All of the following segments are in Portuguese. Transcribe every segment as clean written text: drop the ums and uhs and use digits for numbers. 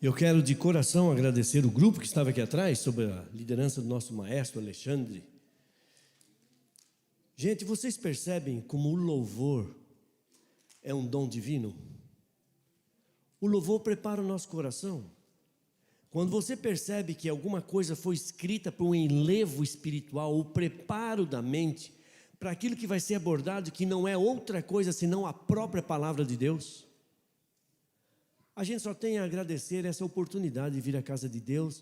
Eu quero de coração agradecer o grupo que estava aqui atrás, sob a liderança do nosso maestro Alexandre. Gente, vocês percebem como o louvor é um dom divino? O louvor prepara o nosso coração. Quando você percebe que alguma coisa foi escrita por um enlevo espiritual, o preparo da mente para aquilo que vai ser abordado, que não é outra coisa senão a própria palavra de Deus. A gente só tem a agradecer essa oportunidade de vir à casa de Deus,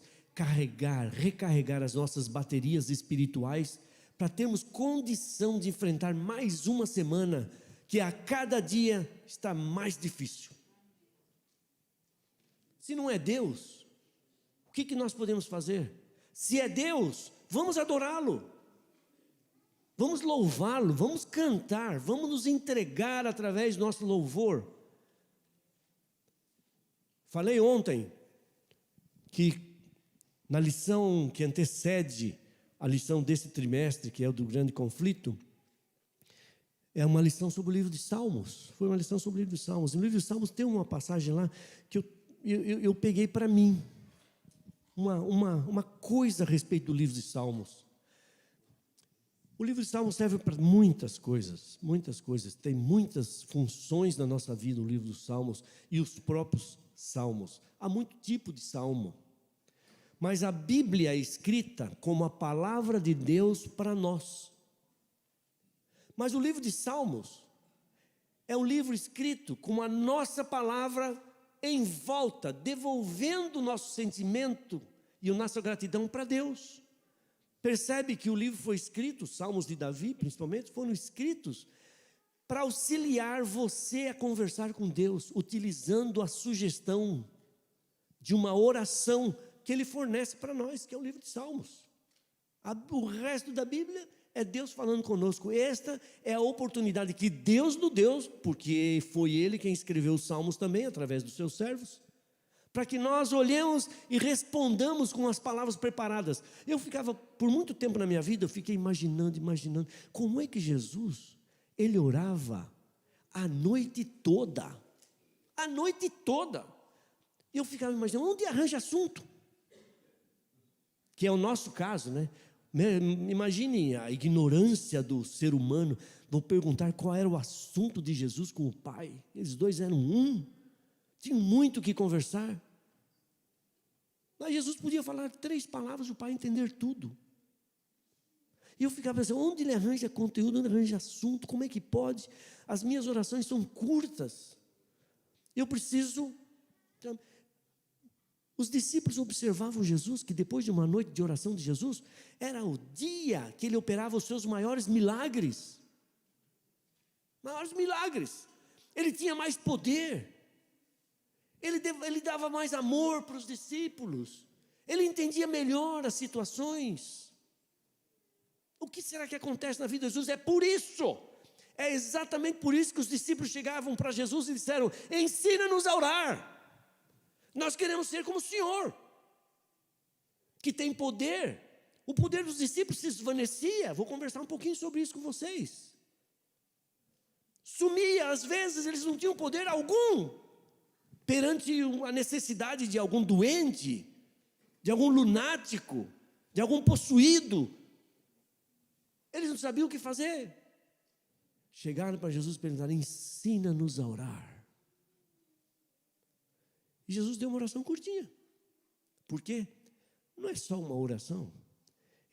recarregar as nossas baterias espirituais, para termos condição de enfrentar mais uma semana, que a cada dia está mais difícil. Se não é Deus, o que nós podemos fazer? Se é Deus, vamos adorá-lo, vamos louvá-lo, vamos cantar, vamos nos entregar através do nosso louvor. Falei ontem que na lição que antecede a lição desse trimestre, que é o do grande conflito, é uma lição sobre o livro de Salmos. Foi uma lição sobre o livro de Salmos. No livro de Salmos tem uma passagem lá que eu peguei para mim, uma coisa a respeito do livro de Salmos. O livro de Salmos serve para muitas coisas, tem muitas funções na nossa vida, o livro dos Salmos e os próprios Salmos. Há muito tipo de salmo, mas a Bíblia é escrita como a palavra de Deus para nós. Mas o livro de Salmos é um livro escrito com a nossa palavra em volta, devolvendo o nosso sentimento e a nossa gratidão para Deus. Percebe que o livro foi escrito, os Salmos de Davi principalmente, foram escritos para auxiliar você a conversar com Deus, utilizando a sugestão de uma oração que Ele fornece para nós, que é o livro de Salmos. O resto da Bíblia é Deus falando conosco. Esta é a oportunidade que Deus nos deu, porque foi Ele quem escreveu os Salmos também, através dos seus servos, para que nós olhemos e respondamos com as palavras preparadas. Eu ficava, por muito tempo na minha vida, eu fiquei imaginando, como é que Jesus, Ele orava a noite toda. Eu ficava imaginando, onde arranja assunto? Que é o nosso caso, né? Imagine a ignorância do ser humano. Vou perguntar qual era o assunto de Jesus com o Pai. Eles dois eram um, tinham muito o que conversar. Mas Jesus podia falar 3 palavras e o Pai entender tudo. E eu ficava pensando, onde ele arranja conteúdo, onde ele arranja assunto, como é que pode? As minhas orações são curtas. Eu preciso... Os discípulos observavam Jesus, que depois de uma noite de oração de Jesus, era o dia que ele operava os seus maiores milagres. Ele tinha mais poder. Ele dava mais amor para os discípulos. Ele entendia melhor as situações. O que será que acontece na vida de Jesus? É exatamente por isso que os discípulos chegavam para Jesus e disseram, ensina-nos a orar. Nós queremos ser como o Senhor, que tem poder. O poder dos discípulos se esvanecia. Vou conversar um pouquinho sobre isso com vocês. Sumia, às vezes eles não tinham poder algum, perante a necessidade de algum doente, de algum lunático, de algum possuído. Eles não sabiam o que fazer. Chegaram para Jesus e perguntaram, ensina-nos a orar. E Jesus deu uma oração curtinha. Por quê? Não é só uma oração.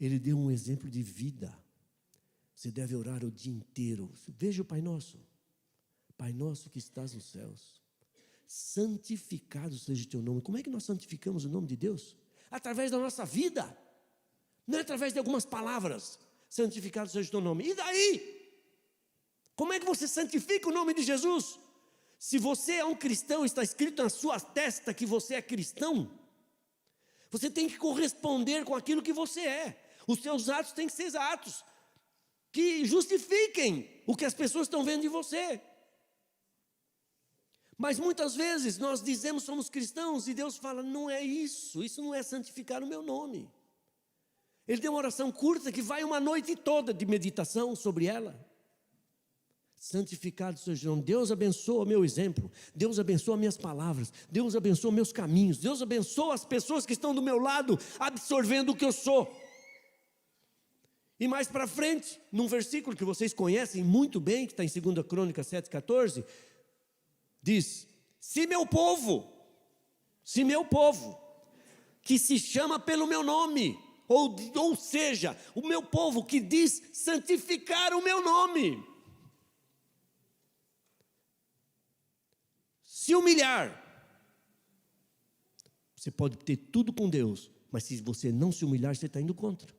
Ele deu um exemplo de vida. Você deve orar o dia inteiro. Veja o Pai Nosso. Pai Nosso que estás nos céus. Santificado seja o teu nome. Como é que nós santificamos o nome de Deus? Através da nossa vida. Não é através de algumas palavras. Santificado seja o teu nome. E daí? Como é que você santifica o nome de Jesus? Se você é um cristão, está escrito na sua testa que você é cristão, você tem que corresponder com aquilo que você é. Os seus atos têm que ser atos que justifiquem o que as pessoas estão vendo de você. Mas muitas vezes nós dizemos que somos cristãos e Deus fala, não é isso não é santificar o meu nome. Ele deu uma oração curta que vai uma noite toda de meditação sobre ela. Santificado seja o nome. Deus abençoa o meu exemplo. Deus abençoa minhas palavras. Deus abençoa meus caminhos. Deus abençoa as pessoas que estão do meu lado, absorvendo o que eu sou. E mais para frente, num versículo que vocês conhecem muito bem, que está em 2 Crônicas 7,14, diz: se meu povo, que se chama pelo meu nome, ou seja, o meu povo que diz santificar o meu nome, se humilhar. Você pode ter tudo com Deus, mas se você não se humilhar, você está indo contra.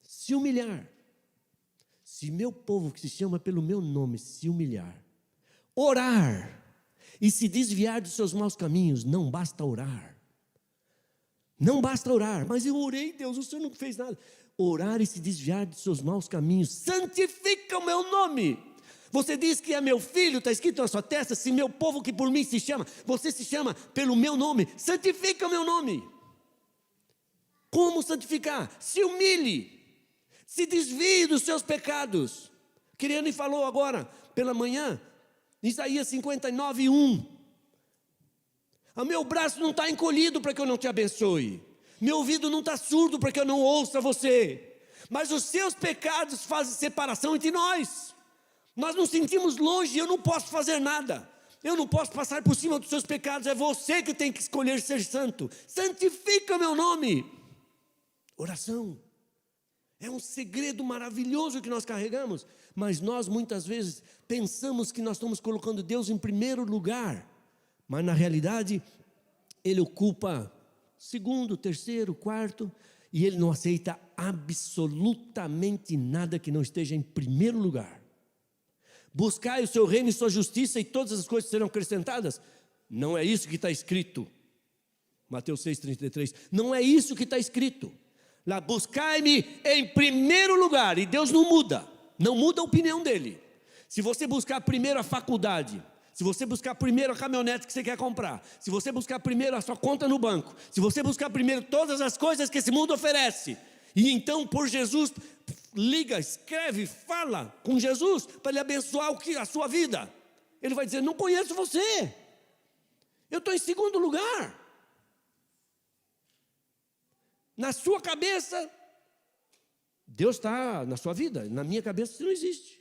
Se humilhar. Se meu povo que se chama pelo meu nome se humilhar, orar e se desviar dos seus maus caminhos, não basta orar. Não basta orar, mas eu orei, Deus, o Senhor não fez nada. Orar e se desviar dos seus maus caminhos, santifica o meu nome. Você diz que é meu filho, está escrito na sua testa, se meu povo que por mim se chama, você se chama pelo meu nome, santifica o meu nome. Como santificar? Se humilhe, se desvie dos seus pecados. Queriane falou agora, pela manhã, Isaías 59:1. O meu braço não está encolhido para que eu não te abençoe. Meu ouvido não está surdo para que eu não ouça você. Mas os seus pecados fazem separação entre nós. Nós nos sentimos longe e eu não posso fazer nada. Eu não posso passar por cima dos seus pecados. É você que tem que escolher ser santo. Santifica meu nome. Oração. É um segredo maravilhoso que nós carregamos. Mas nós muitas vezes pensamos que nós estamos colocando Deus em primeiro lugar. Mas na realidade, Ele ocupa segundo, terceiro, quarto. E Ele não aceita absolutamente nada que não esteja em primeiro lugar. Buscai o seu reino e sua justiça e todas as coisas serão acrescentadas. Não é isso que está escrito. Mateus 6,33. Não é isso que está escrito. Lá, buscai-me em primeiro lugar. E Deus não muda a opinião dele. Se você buscar primeiro a faculdade, se você buscar primeiro a caminhonete que você quer comprar, se você buscar primeiro a sua conta no banco, se você buscar primeiro todas as coisas que esse mundo oferece, e então por Jesus, liga, escreve, fala com Jesus para Ele abençoar a sua vida, Ele vai dizer: não conheço você, eu estou em segundo lugar. Na sua cabeça, Deus está na sua vida. Na minha cabeça, você não existe.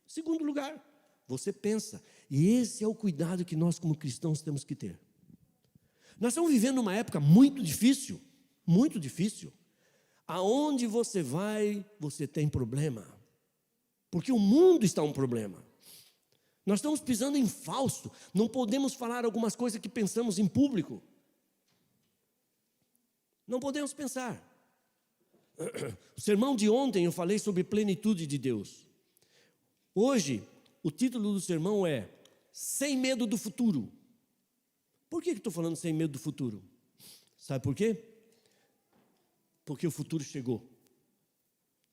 Segundo lugar, você pensa. E esse é o cuidado que nós como cristãos temos que ter. Nós estamos vivendo uma época muito difícil. Muito difícil. Aonde você vai, você tem problema. Porque o mundo está um problema. Nós estamos pisando em falso. Não podemos falar algumas coisas que pensamos em público. Não podemos pensar. O sermão de ontem eu falei sobre plenitude de Deus. Hoje, o título do sermão é Sem Medo do Futuro. Por que estou falando sem medo do futuro? Sabe por quê? Porque o futuro chegou.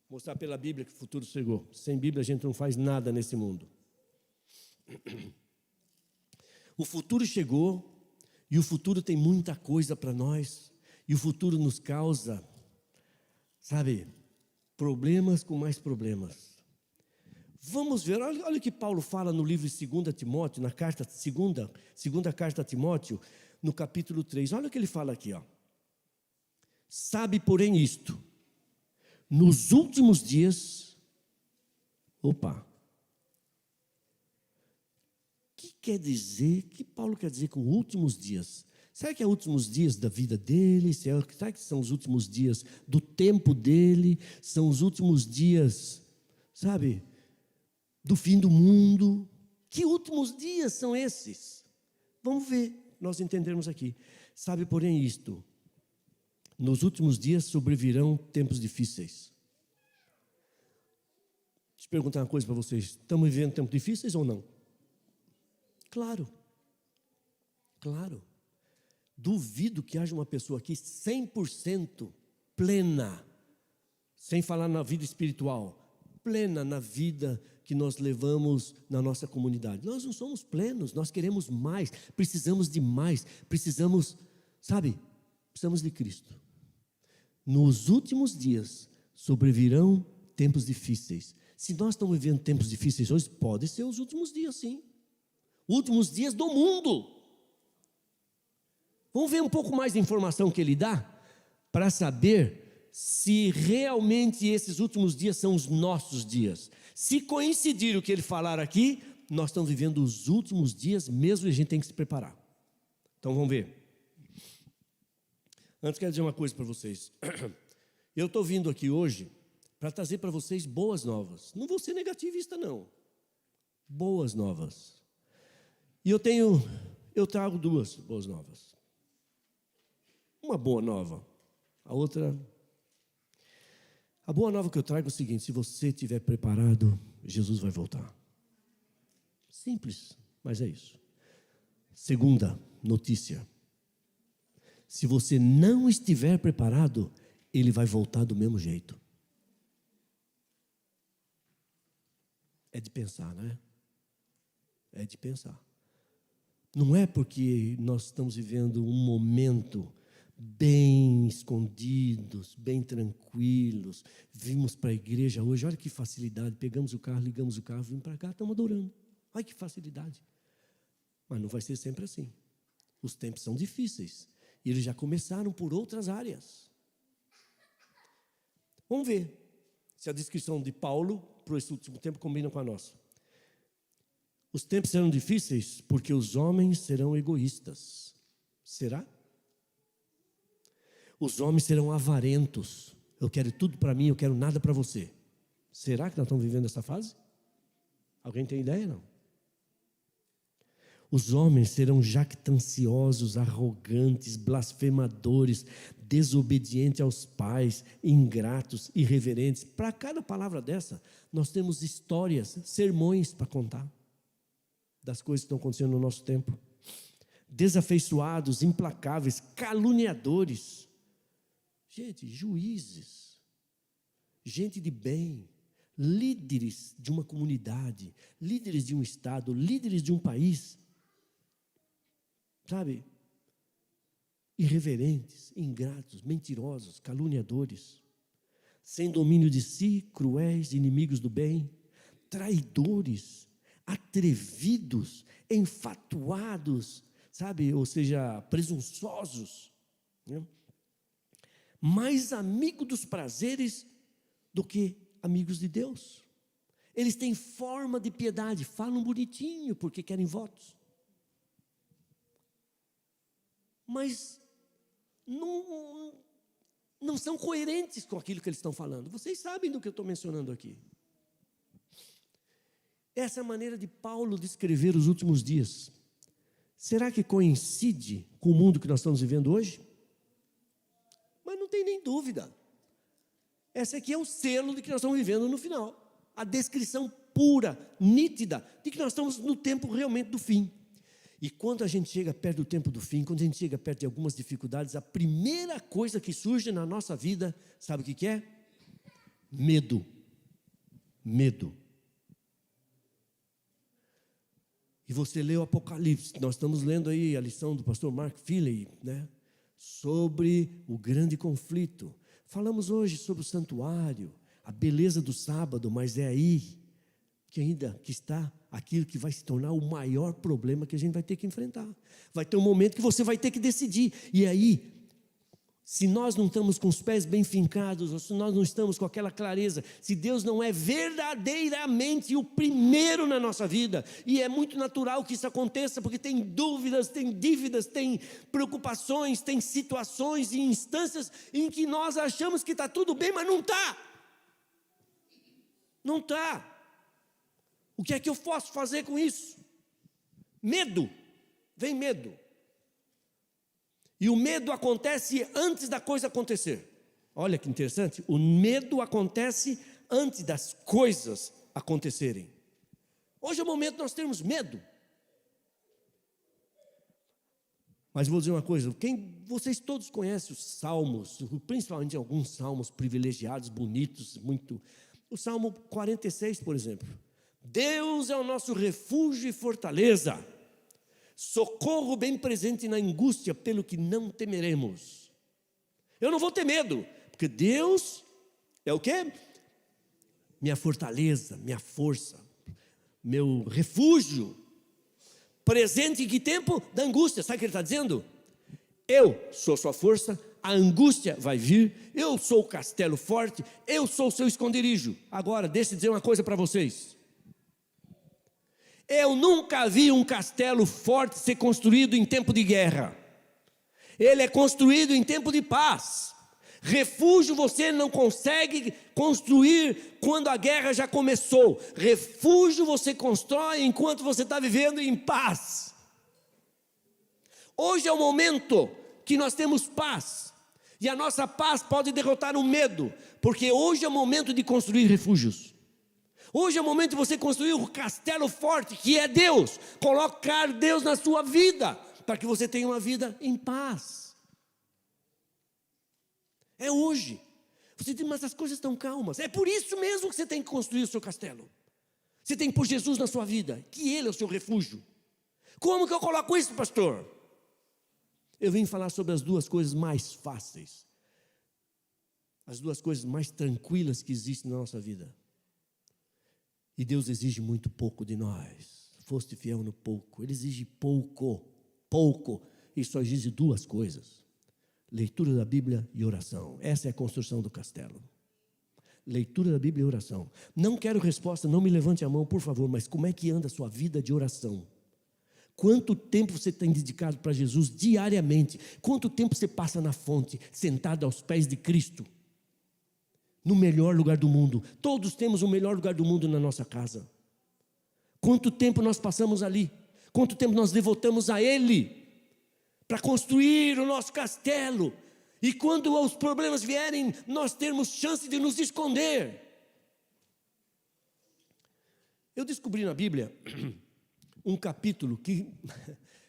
Vou mostrar pela Bíblia que o futuro chegou. Sem Bíblia a gente não faz nada nesse mundo. O futuro chegou e o futuro tem muita coisa para nós. E o futuro nos causa, sabe, problemas com mais problemas. Vamos ver, olha o que Paulo fala no livro de 2 Timóteo, na carta, segunda carta a Timóteo, no capítulo 3. Olha o que ele fala aqui, ó. Sabe, porém, isto, nos últimos dias, o que Paulo quer dizer com últimos dias? Será que é últimos dias da vida dele? Será que são os últimos dias do tempo dele? São os últimos dias, sabe, do fim do mundo? Que últimos dias são esses? Vamos ver, nós entendermos aqui. Sabe, porém, isto, nos últimos dias sobrevirão tempos difíceis. Deixa eu perguntar uma coisa para vocês. Estamos vivendo tempos difíceis ou não? Claro. Claro. Duvido que haja uma pessoa aqui 100% plena, sem falar na vida espiritual, plena na vida que nós levamos na nossa comunidade. Nós não somos plenos, nós queremos mais, precisamos de mais, precisamos de Cristo. Nos últimos dias sobrevirão tempos difíceis. Se nós estamos vivendo tempos difíceis hoje, pode ser os últimos dias, sim. Últimos dias do mundo. Vamos ver um pouco mais de informação que ele dá, para saber se realmente esses últimos dias são os nossos dias. Se coincidir o que ele falar aqui, nós estamos vivendo os últimos dias mesmo e a gente tem que se preparar. Então vamos ver. Antes quero dizer uma coisa para vocês. Eu estou vindo aqui hoje para trazer para vocês boas novas. Não vou ser negativista, não. Boas novas. E eu trago duas boas novas. Uma boa nova, a outra... A boa nova que eu trago é o seguinte: se você estiver preparado, Jesus vai voltar. Simples, mas é isso. Segunda notícia: se você não estiver preparado, ele vai voltar do mesmo jeito. É de pensar, não é? É de pensar. Não é porque nós estamos vivendo um momento bem escondidos, bem tranquilos, vimos para a igreja hoje, olha que facilidade, pegamos o carro, ligamos o carro, vimos para cá, estamos adorando. Olha que facilidade. Mas não vai ser sempre assim. Os tempos são difíceis. E eles já começaram por outras áreas. Vamos ver se a descrição de Paulo para esse último tempo combina com a nossa. Os tempos serão difíceis porque os homens serão egoístas. Será? Os homens serão avarentos. Eu quero tudo para mim, eu quero nada para você. Será que nós estamos vivendo essa fase? Alguém tem ideia, não? Os homens serão jactanciosos, arrogantes, blasfemadores, desobedientes aos pais, ingratos, irreverentes. Para cada palavra dessa, nós temos histórias, sermões para contar das coisas que estão acontecendo no nosso tempo. Desafeiçoados, implacáveis, caluniadores. Gente, juízes, gente de bem, líderes de uma comunidade, líderes de um estado, líderes de um país. Sabe? Irreverentes, ingratos, mentirosos, caluniadores, sem domínio de si, cruéis, inimigos do bem, traidores, atrevidos, enfatuados, sabe? Ou seja, presunçosos, né? Mais amigos dos prazeres do que amigos de Deus. Eles têm forma de piedade, falam bonitinho porque querem votos. Mas não são coerentes com aquilo que eles estão falando. Vocês sabem do que eu estou mencionando aqui. Essa é a maneira de Paulo descrever os últimos dias. Será que coincide com o mundo que nós estamos vivendo hoje? Mas não tem nem dúvida. Esse aqui é o selo de que nós estamos vivendo no final. A descrição pura, nítida, de que nós estamos no tempo realmente do fim. E quando a gente chega perto do tempo do fim, quando a gente chega perto de algumas dificuldades, a primeira coisa que surge na nossa vida, sabe o que é? Medo. Medo. E você lê o Apocalipse, nós estamos lendo aí a lição do pastor Mark Feeley, né? Sobre o grande conflito. Falamos hoje sobre o santuário, a beleza do sábado, mas é aí que está aquilo que vai se tornar o maior problema que a gente vai ter que enfrentar. Vai ter um momento que você vai ter que decidir. E aí, se nós não estamos com os pés bem fincados, ou se nós não estamos com aquela clareza, se Deus não é verdadeiramente o primeiro na nossa vida, e é muito natural que isso aconteça, porque tem dúvidas, tem dívidas, tem preocupações, tem situações e instâncias em que nós achamos que está tudo bem, mas não está. Não está. O que é que eu posso fazer com isso? Medo. Vem medo. E o medo acontece antes da coisa acontecer. Olha que interessante. O medo acontece antes das coisas acontecerem. Hoje é o momento de nós termos medo. Mas vou dizer uma coisa. Vocês todos conhecem os salmos, principalmente alguns salmos privilegiados, bonitos, muito. O Salmo 46, por exemplo. Deus é o nosso refúgio e fortaleza, socorro bem presente na angústia, pelo que não temeremos. Eu não vou ter medo, porque Deus é o quê? minha fortaleza, minha força, meu refúgio. Presente em que tempo? Da angústia. Sabe o que ele está dizendo? Eu sou sua força, a angústia vai vir, eu sou o castelo forte, eu sou o seu esconderijo. Agora, deixa eu dizer uma coisa para vocês. Eu nunca vi um castelo forte ser construído em tempo de guerra. Ele é construído em tempo de paz. Refúgio você não consegue construir quando a guerra já começou. Refúgio você constrói enquanto você está vivendo em paz. Hoje é o momento que nós temos paz. E a nossa paz pode derrotar o medo. Porque hoje é o momento de construir refúgios. Hoje é o momento de você construir um castelo forte, que é Deus. Colocar Deus na sua vida, para que você tenha uma vida em paz. É hoje. Você diz, mas as coisas estão calmas. É por isso mesmo que você tem que construir o seu castelo. Você tem que pôr Jesus na sua vida, que Ele é o seu refúgio. Como que eu coloco isso, pastor? Eu vim falar sobre as duas coisas mais fáceis, as duas coisas mais tranquilas que existem na nossa vida. E Deus exige muito pouco de nós. Foste fiel no pouco. Ele exige pouco, e só exige duas coisas: leitura da Bíblia e oração. Essa é a construção do castelo. Leitura da Bíblia e oração. Não quero resposta, não me levante a mão, por favor, mas como é que anda a sua vida de oração? Quanto tempo você tem dedicado para Jesus diariamente? Quanto tempo você passa na fonte, sentado aos pés de Cristo? No melhor lugar do mundo. Todos temos o melhor lugar do mundo na nossa casa. Quanto tempo nós passamos ali? Quanto tempo nós devotamos a Ele? Para construir o nosso castelo, e quando os problemas vierem, nós termos chance de nos esconder. Eu descobri na Bíblia um capítulo que,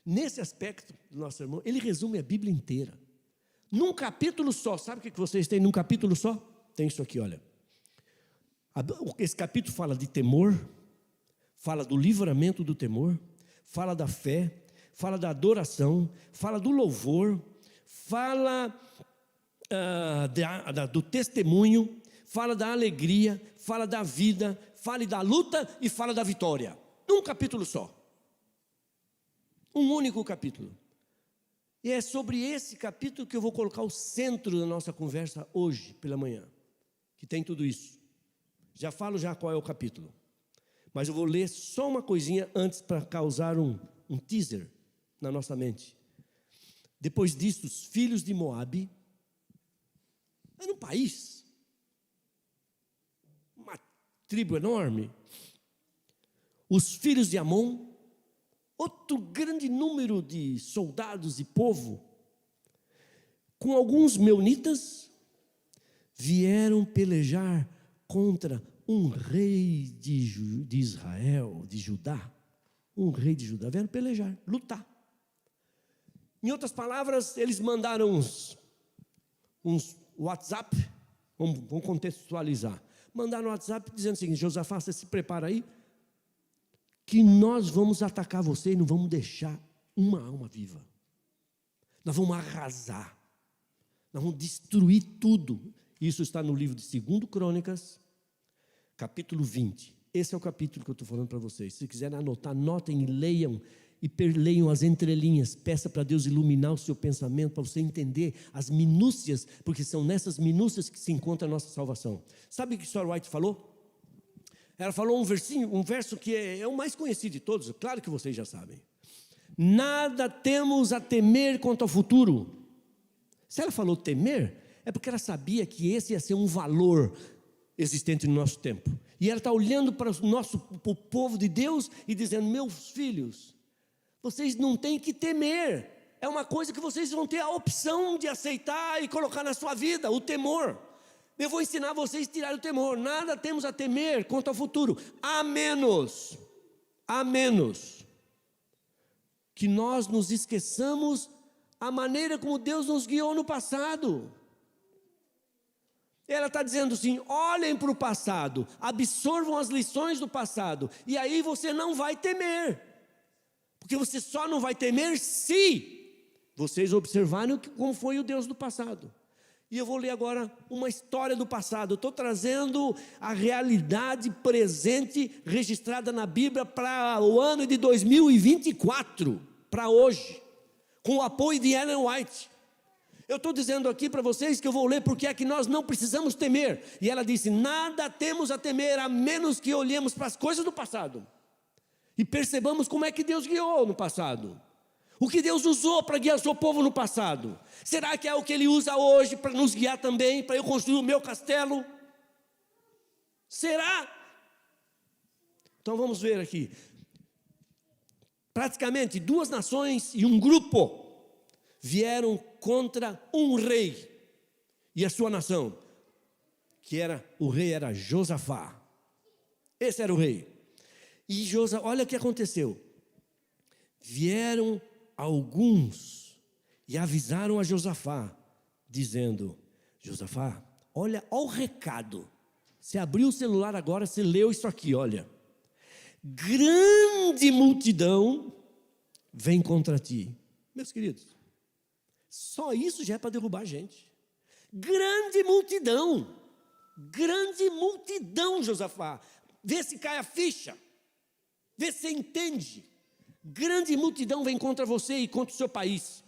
nesse aspecto do nosso irmão, ele resume a Bíblia inteira, num capítulo só. Sabe o que vocês têm num capítulo só? Tem isso aqui, olha. Esse capítulo fala de temor, fala do livramento do temor, fala da fé, fala da adoração, fala do louvor, fala do testemunho, fala da alegria, fala da vida, fala da luta e fala da vitória. Num capítulo só. Um único capítulo. E é sobre esse capítulo que eu vou colocar o centro da nossa conversa hoje, pela manhã. Que tem tudo isso. Já falo qual é o capítulo. Mas eu vou ler só uma coisinha antes para causar um teaser na nossa mente. Depois disso, os filhos de Moabe, era um país, uma tribo enorme. Os filhos de Amon, outro grande número de soldados e povo, com alguns meunitas, vieram pelejar contra um rei de Israel, de Judá. Um rei de Judá, vieram pelejar, lutar. Em outras palavras, eles mandaram uns WhatsApp, vamos contextualizar. Mandaram um WhatsApp dizendo o seguinte: Josafá, você se prepara aí, que nós vamos atacar você e não vamos deixar uma alma viva. Nós vamos arrasar, nós vamos destruir tudo. Isso está no livro de 2 Crônicas, capítulo 20. Esse é o capítulo que eu estou falando para vocês. Se quiserem anotar, anotem e leiam, e perleiam as entrelinhas. Peça para Deus iluminar o seu pensamento, para você entender as minúcias, porque são nessas minúcias que se encontra a nossa salvação. Sabe o que a Sora White falou? Ela falou um verso que é o mais conhecido de todos, claro que vocês já sabem. Nada temos a temer quanto ao futuro. Se ela falou temer, é porque ela sabia que esse ia ser um valor existente no nosso tempo. E ela está olhando para o povo de Deus e dizendo: meus filhos, vocês não têm que temer. É uma coisa que vocês vão ter a opção de aceitar e colocar na sua vida, o temor. Eu vou ensinar vocês a tirar o temor. Nada temos a temer quanto ao futuro, a menos que nós nos esqueçamos a maneira como Deus nos guiou no passado. Ela está dizendo assim: olhem para o passado, absorvam as lições do passado, e aí você não vai temer, porque você só não vai temer se vocês observarem como foi o Deus do passado. E eu vou ler agora uma história do passado. Eu estou trazendo a realidade presente registrada na Bíblia para o ano de 2024, para hoje, com o apoio de Ellen White. Eu estou dizendo aqui para vocês que eu vou ler porque é que nós não precisamos temer. E ela disse: nada temos a temer, a menos que olhemos para as coisas do passado e percebamos como é que Deus guiou no passado. O que Deus usou para guiar o seu povo no passado. Será que é o que Ele usa hoje para nos guiar também, para eu construir o meu castelo? Será? Então vamos ver aqui. Praticamente 2 nações e um grupo vieram contra um rei e a sua nação, que era, o rei era Josafá. Esse era o rei. E olha o que aconteceu. Vieram alguns e avisaram a Josafá, dizendo: Josafá, olha o recado. Você abriu o celular agora, você leu isso aqui, olha. Grande multidão vem contra ti. Meus queridos, só isso já é para derrubar a gente. Grande multidão, Josafá. Vê se cai a ficha, vê se você entende. Grande multidão vem contra você e contra o seu país.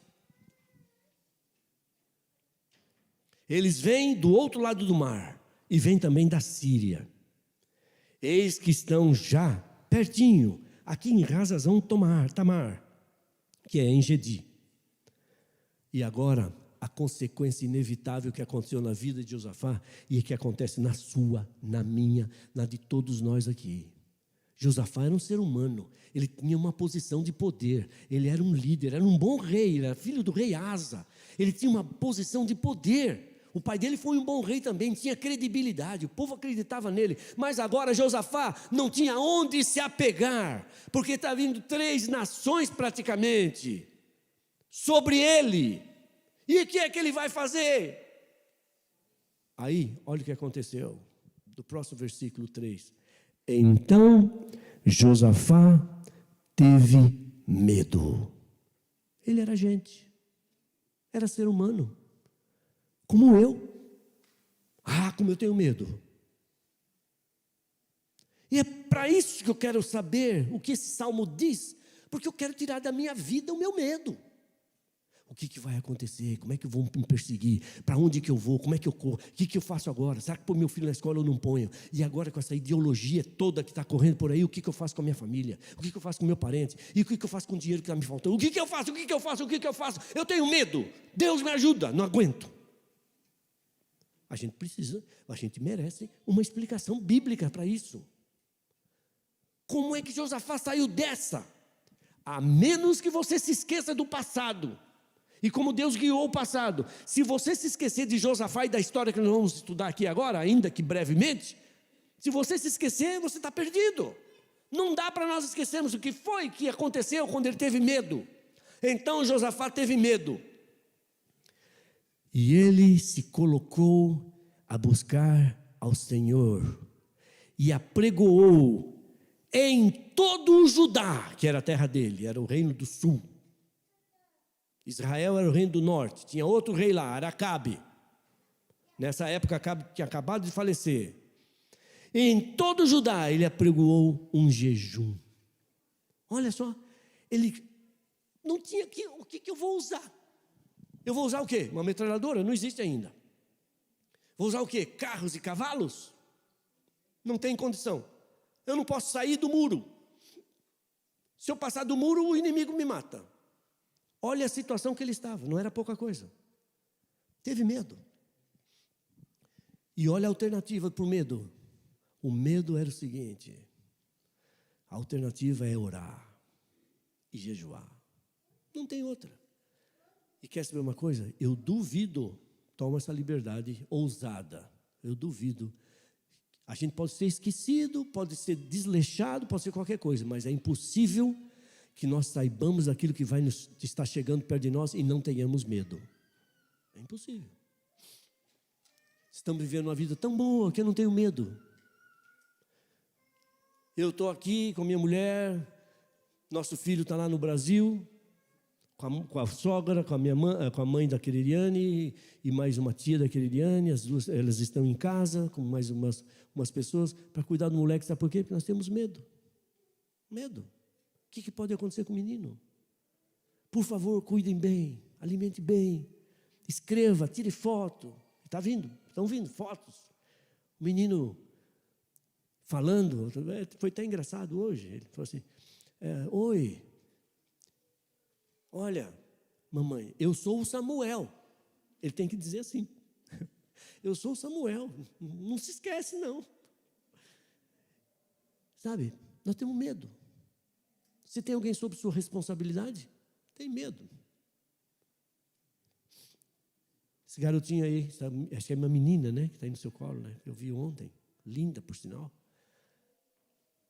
Eles vêm do outro lado do mar e vêm também da Síria. Eis que estão já pertinho, aqui em Razazão Tamar, que é em Gedi. E agora, a consequência inevitável que aconteceu na vida de Josafá e que acontece na sua, na minha, na de todos nós aqui. Josafá era um ser humano, ele tinha uma posição de poder, ele era um líder, era um bom rei, ele era filho do rei Asa, ele tinha uma posição de poder. O pai dele foi um bom rei também, tinha credibilidade, o povo acreditava nele. Mas agora Josafá não tinha onde se apegar, porque está vindo 3 nações praticamente sobre ele. E o que é que ele vai fazer? Aí, olha o que aconteceu, do próximo versículo 3. Então Josafá teve medo. Ele era gente, era ser humano, como eu. Como eu tenho medo. E é para isso que eu quero saber o que esse salmo diz, porque eu quero tirar da minha vida o meu medo. O que vai acontecer? Como é que vão me perseguir? Para onde que eu vou? Como é que eu corro? O que eu faço agora? Será que põe meu filho na escola ou não ponho? E agora com essa ideologia toda que está correndo por aí, o que eu faço com a minha família? O que eu faço com o meu parente? E o que eu faço com o dinheiro que está me faltando? O que eu faço? O que eu faço? O que eu faço? Eu tenho medo. Deus me ajuda. Não aguento. A gente merece uma explicação bíblica para isso. Como é que Josafá saiu dessa? A menos que você se esqueça do passado. E como Deus guiou o passado. Se você se esquecer de Josafá e da história que nós vamos estudar aqui agora, ainda que brevemente, se você se esquecer, você está perdido. Não dá para nós esquecermos o que foi que aconteceu quando ele teve medo. Então Josafá teve medo. E ele se colocou a buscar ao Senhor e apregoou em todo o Judá, que era a terra dele, era o reino do sul. Israel era o reino do norte, tinha outro rei lá, era Acabe. Nessa época Acabe tinha acabado de falecer. E em todo o Judá ele apregoou um jejum. Olha só, ele não tinha o que eu vou usar? Eu vou usar o quê? Uma metralhadora? Não existe ainda. Vou usar o quê? Carros e cavalos? Não tem condição. Eu não posso sair do muro. Se eu passar do muro, o inimigo me mata. Olha a situação que ele estava, não era pouca coisa. Teve medo. E olha a alternativa para o medo. O medo era o seguinte: a alternativa é orar e jejuar. Não tem outra. E quer saber uma coisa? Eu duvido, toma essa liberdade ousada, eu duvido. A gente pode ser esquecido, pode ser desleixado, pode ser qualquer coisa, mas é impossível que nós saibamos aquilo que vai estar chegando perto de nós e não tenhamos medo. É impossível. Estamos vivendo uma vida tão boa que eu não tenho medo. Eu estou aqui com minha mulher, nosso filho está lá no Brasil, com a sogra, com a minha mãe, com a mãe da Quereliane e mais uma tia da Quereliane. As duas, elas estão em casa com mais umas pessoas para cuidar do moleque. Sabe por quê? Porque nós temos medo. Medo. O que pode acontecer com o menino? Por favor, cuidem bem, alimente bem, escreva, tire foto. Está vindo, estão vindo fotos. O menino falando, foi até engraçado hoje. Ele falou assim: oi, olha, mamãe, eu sou o Samuel. Ele tem que dizer assim: eu sou o Samuel. Não se esquece, não. Sabe, nós temos medo. Você tem alguém sob sua responsabilidade? Tem medo. Esse garotinho aí, sabe, acho que é uma menina, né, que está aí no seu colo, né? Eu vi ontem, linda por sinal.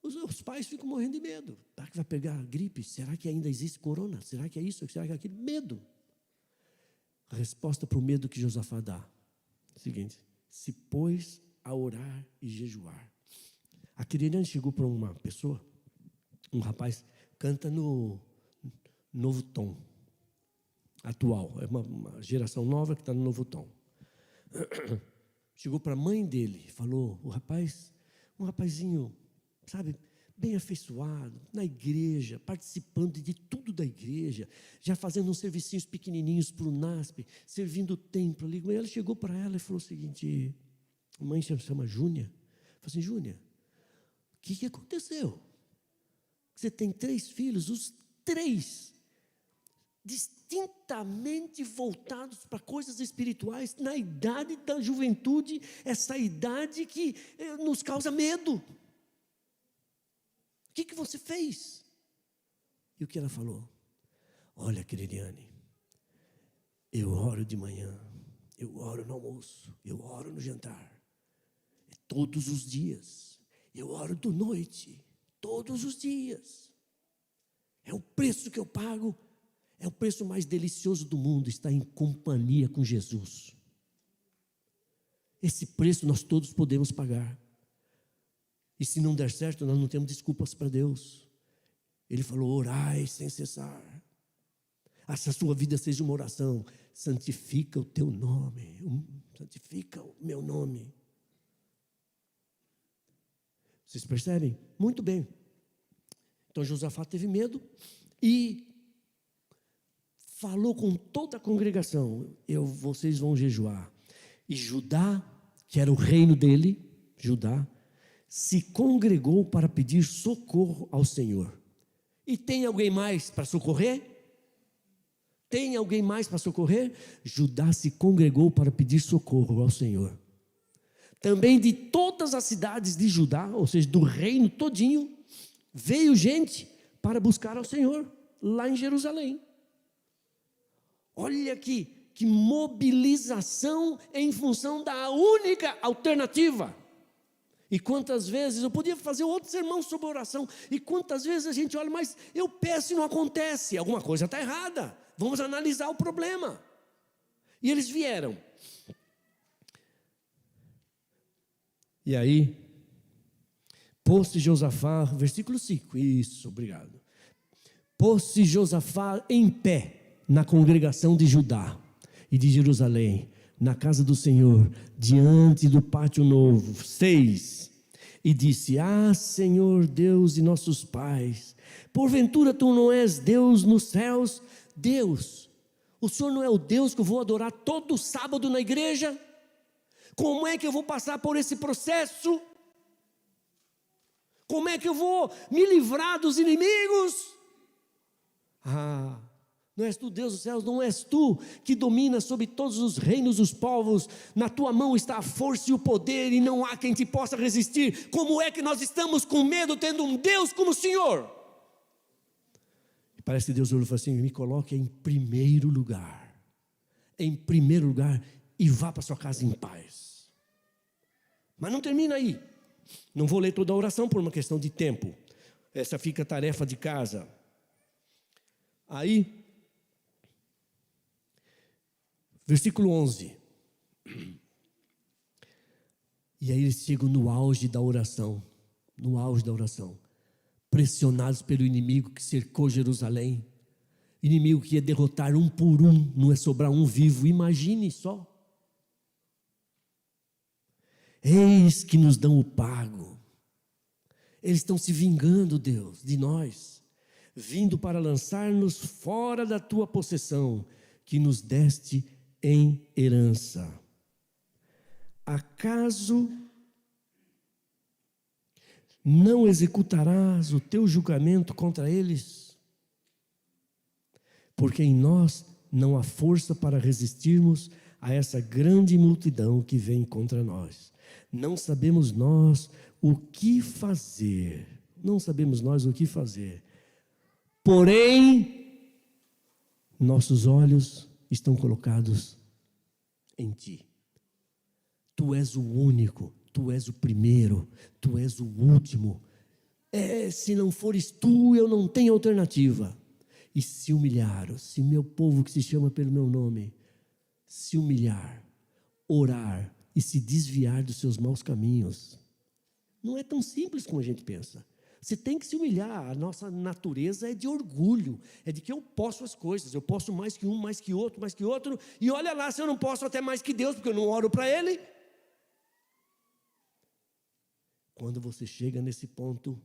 Os pais ficam morrendo de medo. Será que vai pegar gripe? Será que ainda existe corona? Será que é isso? Será que é aquilo? Medo. A resposta para o medo que Josafá dá é o seguinte: se pôs a orar e jejuar. A Quereliane chegou para uma pessoa, um rapaz, canta no Novo Tom, atual. É uma geração nova que está no Novo Tom. Chegou para a mãe dele, falou, um rapazinho, sabe, bem afeiçoado, na igreja, participando de tudo da igreja, já fazendo uns servicinhos pequenininhos para o NASP, servindo o templo ali. Ela chegou para ela e falou o seguinte: a mãe se chama Júnia. Falou assim: Júnia, o que aconteceu? Você tem 3 filhos, os 3 distintamente voltados para coisas espirituais, na idade da juventude, essa idade que nos causa medo. O que você fez? E o que ela falou? Olha, Quereliane, eu oro de manhã, eu oro no almoço, eu oro no jantar, todos os dias, eu oro de noite, todos os dias. É o preço que eu pago. É o preço mais delicioso do mundo, estar em companhia com Jesus. Esse preço nós todos podemos pagar. E se não der certo, nós não temos desculpas para Deus. Ele falou: orai sem cessar. Se a sua vida seja uma oração, santifica o teu nome, santifica o meu nome. Vocês percebem? Muito bem. Então Josafá teve medo e falou com toda a congregação: vocês vão jejuar. E Judá, que era o reino dele, Judá, se congregou para pedir socorro ao Senhor. E tem alguém mais para socorrer? Tem alguém mais para socorrer? Judá se congregou para pedir socorro ao Senhor. Também de todas as cidades de Judá, ou seja, do reino todinho, veio gente para buscar ao Senhor, lá em Jerusalém. Olha que mobilização em função da única alternativa. E quantas vezes, eu podia fazer outro sermão sobre oração, e quantas vezes a gente olha, mas eu peço e não acontece, alguma coisa está errada, vamos analisar o problema. E eles vieram. E aí, pôs-se Josafá, versículo 5, isso, obrigado. Pôs-se Josafá em pé na congregação de Judá e de Jerusalém, na casa do Senhor, diante do pátio novo. 6. E disse: Senhor Deus de nossos pais, porventura tu não és Deus nos céus? Deus, o Senhor não é o Deus que eu vou adorar todo sábado na igreja? Como é que eu vou passar por esse processo? Como é que eu vou me livrar dos inimigos? Não és tu, Deus dos céus, não és tu que domina sobre todos os reinos dos povos, na tua mão está a força e o poder, e não há quem te possa resistir. Como é que nós estamos com medo, tendo um Deus como o Senhor? E parece que Deus olhou e falou assim: me coloque em primeiro lugar, e vá para sua casa em paz. Mas não termina aí, não vou ler toda a oração por uma questão de tempo, essa fica a tarefa de casa. Aí, versículo 11. E aí eles chegam no auge da oração. Pressionados pelo inimigo que cercou Jerusalém. Inimigo que ia derrotar um por um, não é sobrar um vivo, imagine só. Eis que nos dão o pago. Eles estão se vingando, Deus, de nós, vindo para lançar-nos fora da tua possessão, que nos deste em herança. Acaso não executarás o teu julgamento contra eles? Porque em nós não há força para resistirmos a essa grande multidão que vem contra nós. Não sabemos nós o que fazer. Não sabemos nós o que fazer. Porém, nossos olhos estão colocados em ti. Tu és o único, tu és o primeiro, tu és o último. Se não fores tu, eu não tenho alternativa. E se humilhar, se meu povo que se chama pelo meu nome, se humilhar, orar e se desviar dos seus maus caminhos, não é tão simples como a gente pensa. Você tem que se humilhar. A nossa natureza é de orgulho, é de que eu posso as coisas, eu posso mais que um, mais que outro, e olha lá se eu não posso até mais que Deus, porque eu não oro para Ele. Quando você chega nesse ponto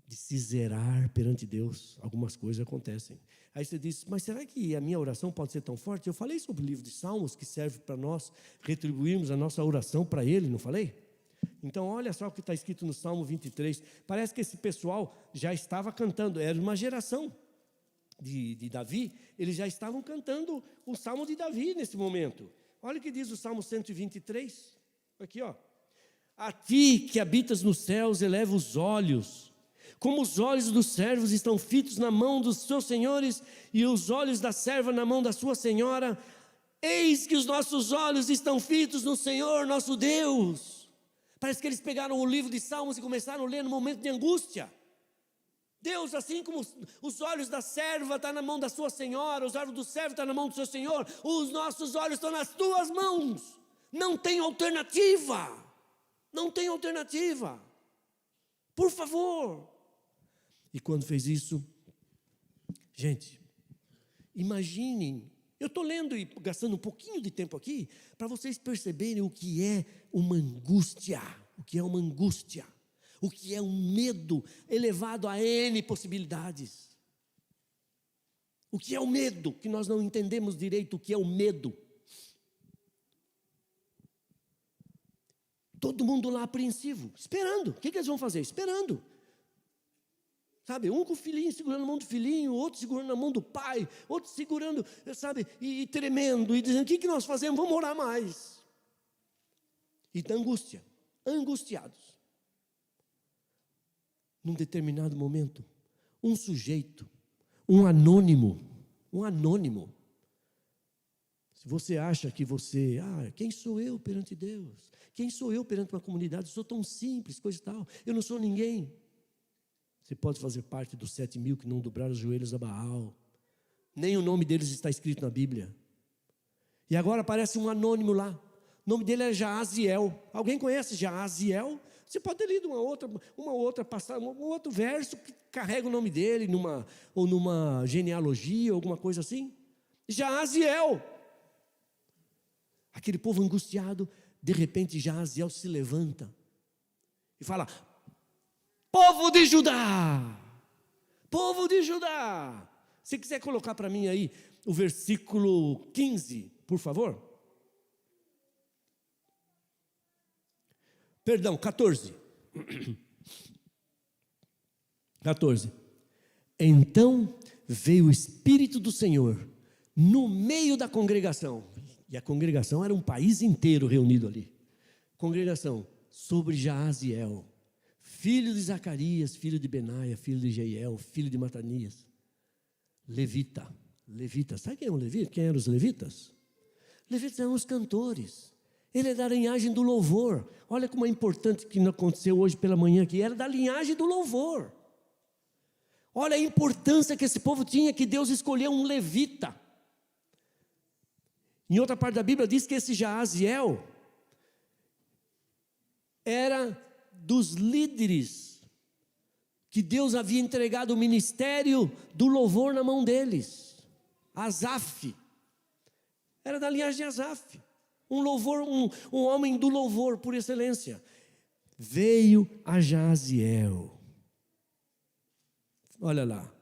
de se zerar perante Deus, algumas coisas acontecem. Aí você diz, mas será que a minha oração pode ser tão forte? Eu falei sobre o livro de Salmos, que serve para nós retribuirmos a nossa oração para Ele, não falei? Então olha só o que está escrito no Salmo 23, parece que esse pessoal já estava cantando, era uma geração de Davi, eles já estavam cantando o Salmo de Davi nesse momento. Olha o que diz o Salmo 123, aqui ó. A ti que habitas nos céus, eleva os olhos, como os olhos dos servos estão fitos na mão dos seus senhores, e os olhos da serva na mão da sua senhora, eis que os nossos olhos estão fitos no Senhor nosso Deus. Parece que eles pegaram o livro de Salmos e começaram a ler no momento de angústia. Deus, assim como os olhos da serva estão na mão da sua senhora, os olhos do servo estão na mão do seu senhor, os nossos olhos estão nas tuas mãos. Não tem alternativa. Não tem alternativa. Por favor. E quando fez isso, gente, imaginem, eu estou lendo e gastando um pouquinho de tempo aqui, para vocês perceberem o que é uma angústia, o que é uma angústia, o que é um medo elevado a N possibilidades. O que é o medo, que nós não entendemos direito o que é o medo. Todo mundo lá apreensivo, esperando. O que eles vão fazer? Esperando. Sabe, um com o filhinho segurando a mão do filhinho, outro segurando a mão do pai, outro segurando, sabe, e tremendo, e dizendo, o que nós fazemos? Vamos orar mais. E da angústia, angustiados. Num determinado momento, um sujeito, um anônimo, se você acha que você, quem sou eu perante Deus? Quem sou eu perante uma comunidade? Eu sou tão simples, coisa e tal, eu não sou ninguém. Você pode fazer parte dos 7.000 que não dobraram os joelhos a Baal. Nem o nome deles está escrito na Bíblia. E agora aparece um anônimo lá. O nome dele é Jaaziel. Alguém conhece Jaaziel? Você pode ter lido um outro verso que carrega o nome dele numa genealogia, alguma coisa assim. Jaaziel. Aquele povo angustiado, de repente Jaaziel se levanta e fala: povo de Judá, povo de Judá. Se quiser colocar para mim aí o versículo 15, por favor. Perdão, 14. 14. Então veio o Espírito do Senhor no meio da congregação. E a congregação era um país inteiro reunido ali. Congregação sobre Jaaziel, filho de Zacarias, filho de Benaia, filho de Jeiel, filho de Matanias. Levita. Sabe quem é um levita? Quem eram os levitas? Levitas eram os cantores. Ele é da linhagem do louvor. Olha como é importante que não aconteceu hoje pela manhã aqui. Era da linhagem do louvor. Olha a importância que esse povo tinha, que Deus escolheu um levita. Em outra parte da Bíblia diz que esse Jaaziel era dos líderes que Deus havia entregado o ministério do louvor na mão deles. Asaf, era da linhagem de Asaf, um homem do louvor por excelência. Veio a Jaziel, olha lá,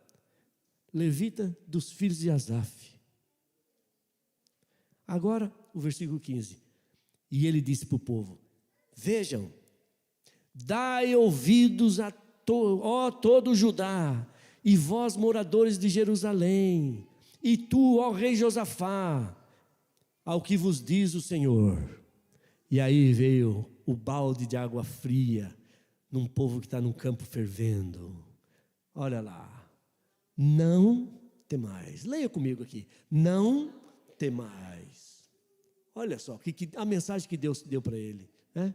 levita dos filhos de Asaf. Agora o versículo 15, e ele disse para o povo: vejam, dai ouvidos a todo Judá, e vós moradores de Jerusalém, e tu, ó rei Josafá, ao que vos diz o Senhor. E aí veio o balde de água fria, num povo que está num campo fervendo. Olha lá, não temais, leia comigo aqui, não temais. Olha só, a mensagem que Deus deu para ele, né?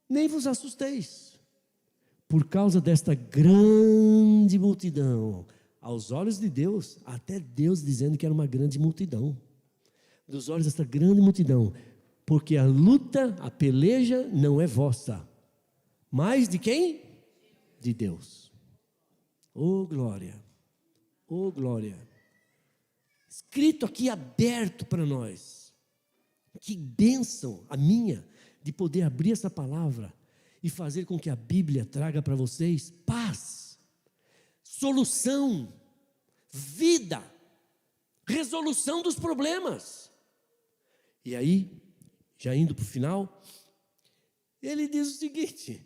Nem vos assusteis, por causa desta grande multidão. Aos olhos de Deus, até Deus dizendo que era uma grande multidão. Dos olhos desta grande multidão, porque a luta, a peleja não é vossa, mas de quem? De Deus. Oh glória, oh glória. Escrito aqui aberto para nós. Que bênção a minha de poder abrir essa palavra e fazer com que a Bíblia traga para vocês paz, solução, vida, resolução dos problemas. E aí, já indo para o final, ele diz o seguinte: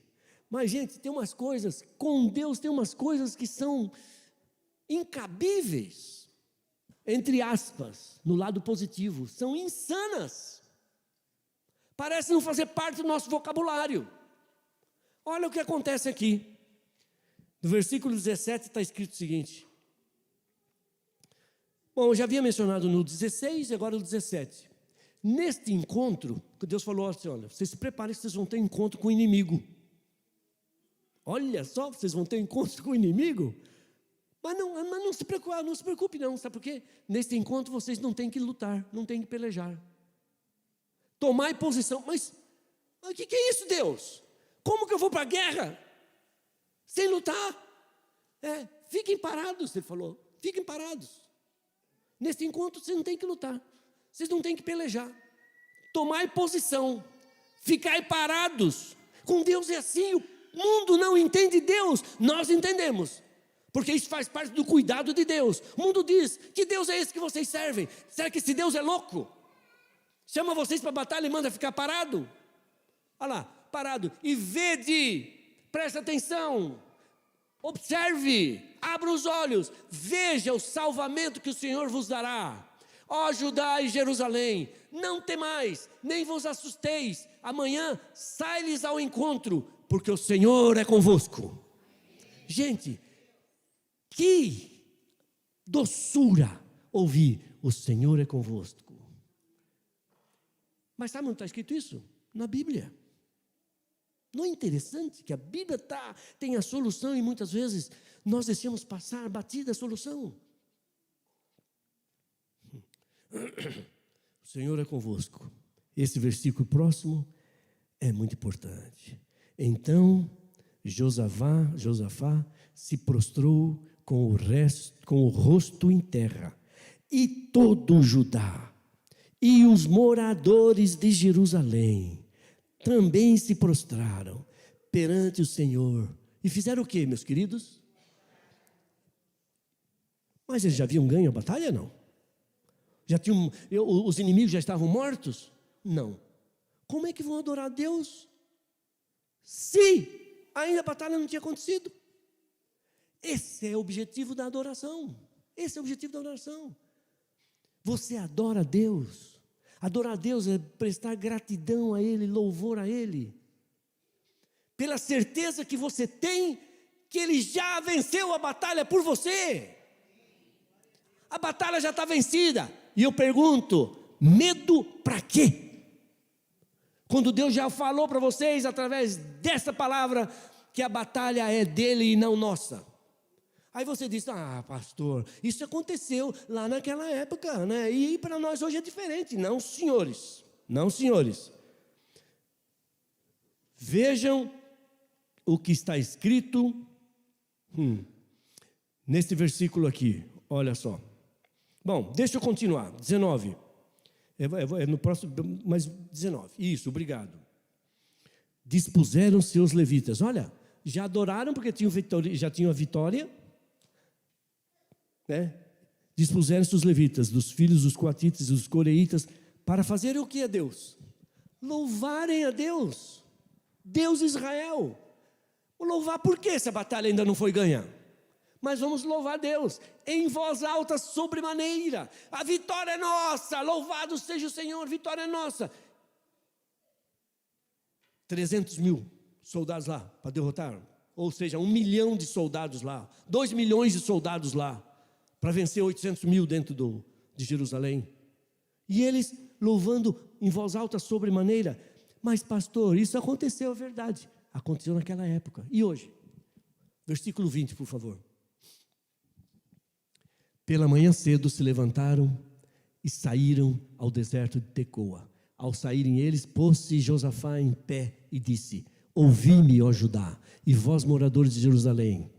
mas gente, tem umas coisas, com Deus tem umas coisas que são incabíveis, entre aspas, no lado positivo, são insanas, parece não fazer parte do nosso vocabulário. Olha o que acontece aqui, no versículo 17 está escrito o seguinte. Bom, eu já havia mencionado no 16 e agora no 17. Neste encontro, Deus falou assim: olha, vocês se preparem que vocês vão ter encontro com o inimigo. Olha só, vocês vão ter encontro com o inimigo? Mas não se preocupe não, sabe por quê? Neste encontro vocês não têm que lutar, não têm que pelejar. Tomai posição, mas o que é isso, Deus? Como que eu vou para a guerra sem lutar? Fiquem parados, ele falou, fiquem parados. Neste encontro vocês não têm que lutar, vocês não têm que pelejar. Tomai posição, ficai parados. Com Deus é assim, o mundo não entende Deus, nós entendemos, porque isso faz parte do cuidado de Deus. O mundo diz: que Deus é esse que vocês servem? Será que esse Deus é louco? Chama vocês para a batalha e manda ficar parado? Olha lá, parado. E vede, presta atenção, observe, abra os olhos, veja o salvamento que o Senhor vos dará. Ó Judá e Jerusalém, não temais, nem vos assusteis. Amanhã sai-lhes ao encontro, porque o Senhor é convosco. Gente, que doçura ouvir: o Senhor é convosco. Mas sabe onde está escrito isso? Na Bíblia. Não é interessante que a Bíblia tem a solução e muitas vezes nós deixamos passar batida a solução? O Senhor é convosco. Esse versículo próximo é muito importante. Então Josafá se prostrou com o rosto em terra, e todo Judá e os moradores de Jerusalém também se prostraram perante o Senhor. E fizeram o quê, meus queridos? Mas eles já haviam ganho a batalha, não? Os inimigos já estavam mortos? Não. Como é que vão adorar a Deus se ainda a batalha não tinha acontecido? Esse é o objetivo da adoração. Esse é o objetivo da adoração. Você adora a Deus. Adorar a Deus é prestar gratidão a Ele, louvor a Ele, pela certeza que você tem que Ele já venceu a batalha por você. A batalha já está vencida. E eu pergunto: medo para quê? Quando Deus já falou para vocês, através dessa palavra, que a batalha é dele e não nossa. Aí você diz: ah, pastor, isso aconteceu lá naquela época, né? E para nós hoje é diferente. Não, senhores, não, senhores. Vejam o que está escrito nesse versículo aqui, olha só. Bom, deixa eu continuar. 19. É no próximo, mas 19. Isso, obrigado. Dispuseram seus levitas. Olha, já adoraram porque já tinham a vitória, né? Dispuseram seus levitas, dos filhos dos coatitas e dos coreitas, para fazerem o que a Deus? Louvarem a Deus. Deus Israel. Louvar por quê se a batalha ainda não foi ganha? Mas vamos louvar a Deus, em voz alta, sobremaneira. A vitória é nossa, louvado seja o Senhor, vitória é nossa. 300 mil soldados lá para derrotar, ou seja, 1 milhão de soldados lá, 2 milhões de soldados lá, para vencer 800 mil dentro de Jerusalém. E eles louvando em voz alta sobremaneira. Mas pastor, isso aconteceu, é verdade, aconteceu naquela época. E hoje? Versículo 20, por favor. Pela manhã cedo se levantaram e saíram ao deserto de Tecoa. Ao saírem eles, pôs-se Josafá em pé e disse: ouvi-me, ó Judá, e vós moradores de Jerusalém,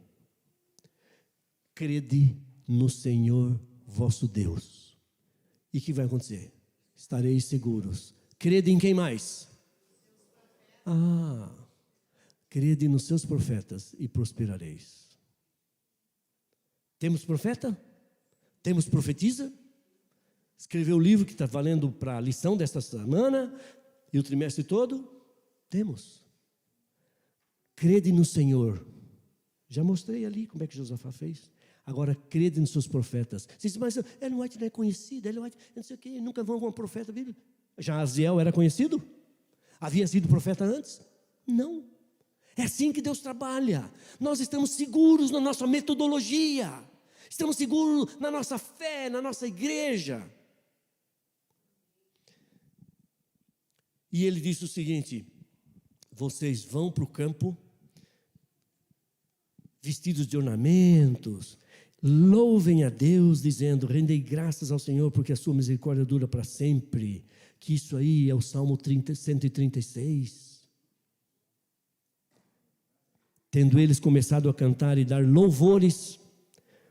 crede no Senhor vosso Deus. E o que vai acontecer? Estareis seguros. Crede em quem mais? Crede nos seus profetas e prosperareis. Temos profeta? Temos profetisa? Escreveu o livro que está valendo para a lição desta semana e o trimestre todo? Temos. Crede no Senhor. Já mostrei ali como é que Josafá fez. Agora, crede nos seus profetas. Você diz, mas Ellen White não é conhecido, Ellen White não sei o quê, nunca vão com um profeta bíblico. Já Aziel era conhecido? Havia sido profeta antes? Não. É assim que Deus trabalha. Nós estamos seguros na nossa metodologia. Estamos seguros na nossa fé, na nossa igreja. E ele disse o seguinte: vocês vão para o campo vestidos de ornamentos, louvem a Deus, dizendo: rendei graças ao Senhor, porque a sua misericórdia dura para sempre. Que isso aí é o Salmo 136. Tendo eles começado a cantar e dar louvores,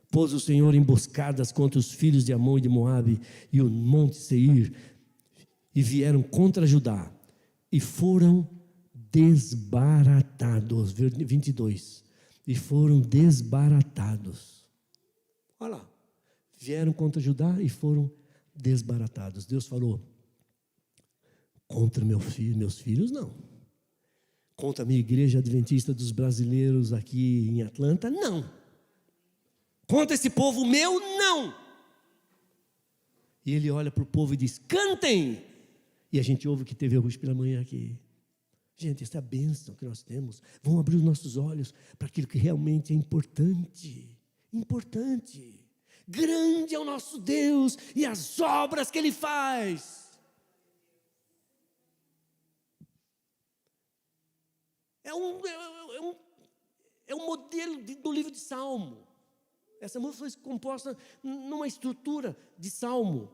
pôs o Senhor emboscadas contra os filhos de Amon e de Moabe e o monte Seir, e vieram contra Judá, e foram desbaratados. 22. E foram desbaratados. Olha lá. Vieram contra Judá e foram desbaratados. Deus falou: contra meus filhos não. Contra a minha igreja adventista dos brasileiros aqui em Atlanta, não. Contra esse povo meu, não. E ele olha para o povo e diz: cantem. E a gente ouve que teve hoje pela manhã aqui. Gente, essa é a bênção que nós temos. Vamos abrir os nossos olhos para aquilo que realmente é importante. Importante. Grande é o nosso Deus e as obras que Ele faz. É um modelo do livro de Salmo. Essa música foi composta numa estrutura de Salmo.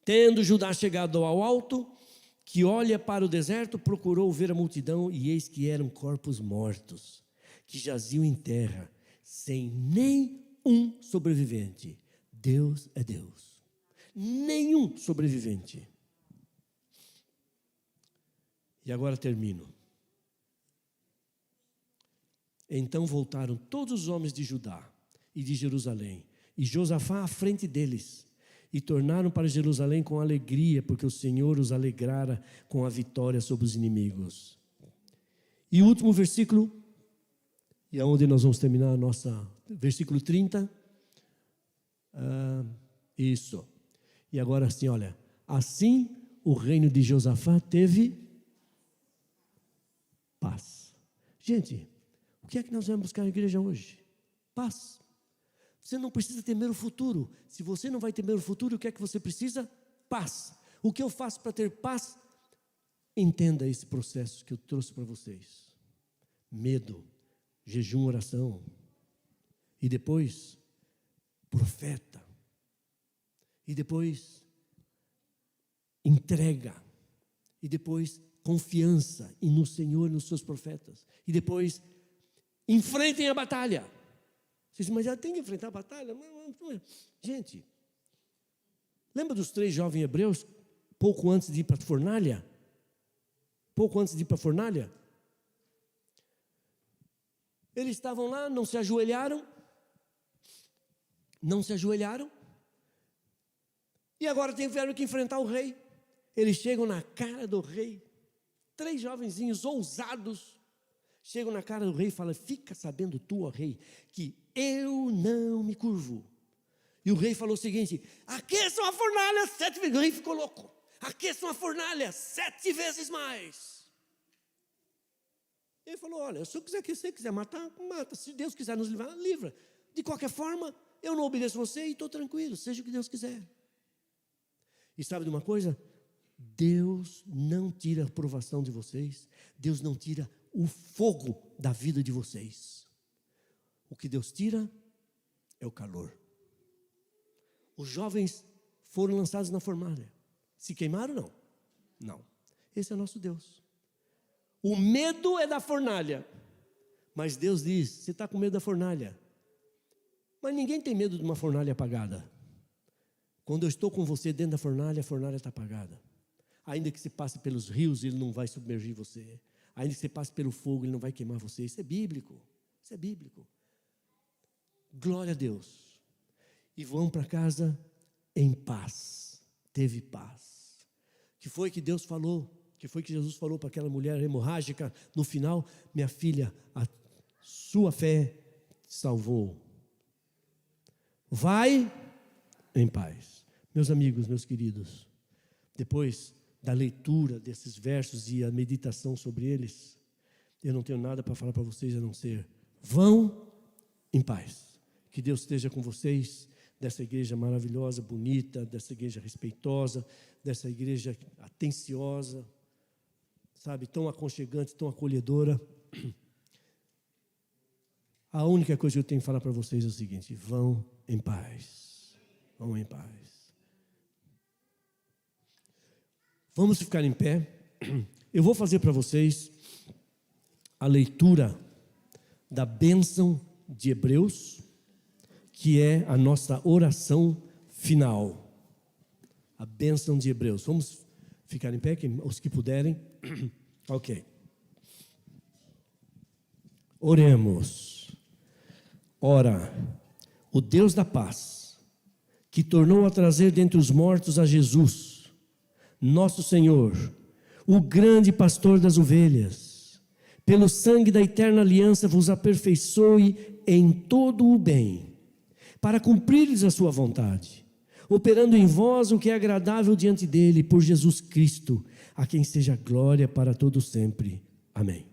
Tendo Judá chegado ao alto, que olha para o deserto, procurou ver a multidão, e eis que eram corpos mortos, que jaziam em terra, sem nenhum sobrevivente. Deus é Deus. Nenhum sobrevivente. E agora termino. Então voltaram todos os homens de Judá e de Jerusalém, e Josafá à frente deles, e tornaram para Jerusalém com alegria, porque o Senhor os alegrara com a vitória sobre os inimigos. E o último versículo, e é onde nós vamos terminar a nossa, versículo 30. Isso. E agora assim, olha, assim o reino de Josafá teve paz. Gente, o que é que nós vamos buscar na igreja hoje? Paz. Você não precisa temer o futuro. Se você não vai temer o futuro, o que é que você precisa? Paz. O que eu faço para ter paz? Entenda esse processo que eu trouxe para vocês. Medo, jejum, oração. E depois, profeta. E depois, entrega. E depois, confiança no Senhor e nos seus profetas. E depois, enfrentem a batalha. Você diz, mas já tem que enfrentar a batalha? Gente, Lembra dos 3 jovens hebreus, pouco antes de ir para a fornalha? Pouco antes de ir para a fornalha? Eles estavam lá, não se ajoelharam. E agora tiveram que enfrentar o rei. Eles chegam na cara do rei. 3 jovenzinhos ousados. Chegam na cara do rei e falam: fica sabendo tu, ó rei, que eu não me curvo. E o rei falou o seguinte: aqueçam a fornalha 7 vezes. O rei ficou louco. Aqueçam a fornalha 7 vezes mais. Ele falou: olha, se você quiser matar, mata. Se Deus quiser nos livrar, livra. De qualquer forma, eu não obedeço você e estou tranquilo, seja o que Deus quiser. E sabe de uma coisa? Deus não tira a aprovação de vocês. Deus não tira o fogo da vida de vocês. O que Deus tira é o calor. Os jovens foram lançados na fornalha. Se queimaram, não? Não. Esse é o nosso Deus. O medo é da fornalha. Mas Deus diz: você está com medo da fornalha. Mas ninguém tem medo de uma fornalha apagada. Quando eu estou com você dentro da fornalha, a fornalha está apagada. Ainda que você passe pelos rios, ele não vai submergir você. Ainda que você passe pelo fogo, ele não vai queimar você. Isso é bíblico. Isso é bíblico. Glória a Deus. E vão para casa em paz. Teve paz. Que foi que Deus falou? Que foi que Jesus falou para aquela mulher hemorrágica no final? Minha filha, a sua fé te salvou. Vai em paz. Meus amigos, meus queridos, depois da leitura desses versos e a meditação sobre eles, eu não tenho nada para falar para vocês a não ser: vão em paz. Que Deus esteja com vocês, dessa igreja maravilhosa, bonita, dessa igreja respeitosa, dessa igreja atenciosa, sabe, tão aconchegante, tão acolhedora. A única coisa que eu tenho que falar para vocês é o seguinte: vão em paz. Vão em paz. Vamos ficar em pé. Eu vou fazer para vocês a leitura da bênção de Hebreus, que é a nossa oração final. A bênção de Hebreus. Vamos ficar em pé, os que puderem. Ok. Oremos. Ora, o Deus da paz, que tornou a trazer dentre os mortos a Jesus, nosso Senhor, o grande pastor das ovelhas, pelo sangue da eterna aliança vos aperfeiçoe em todo o bem, para cumprires a sua vontade, operando em vós o que é agradável diante dele, por Jesus Cristo, a quem seja glória para todo sempre. Amém.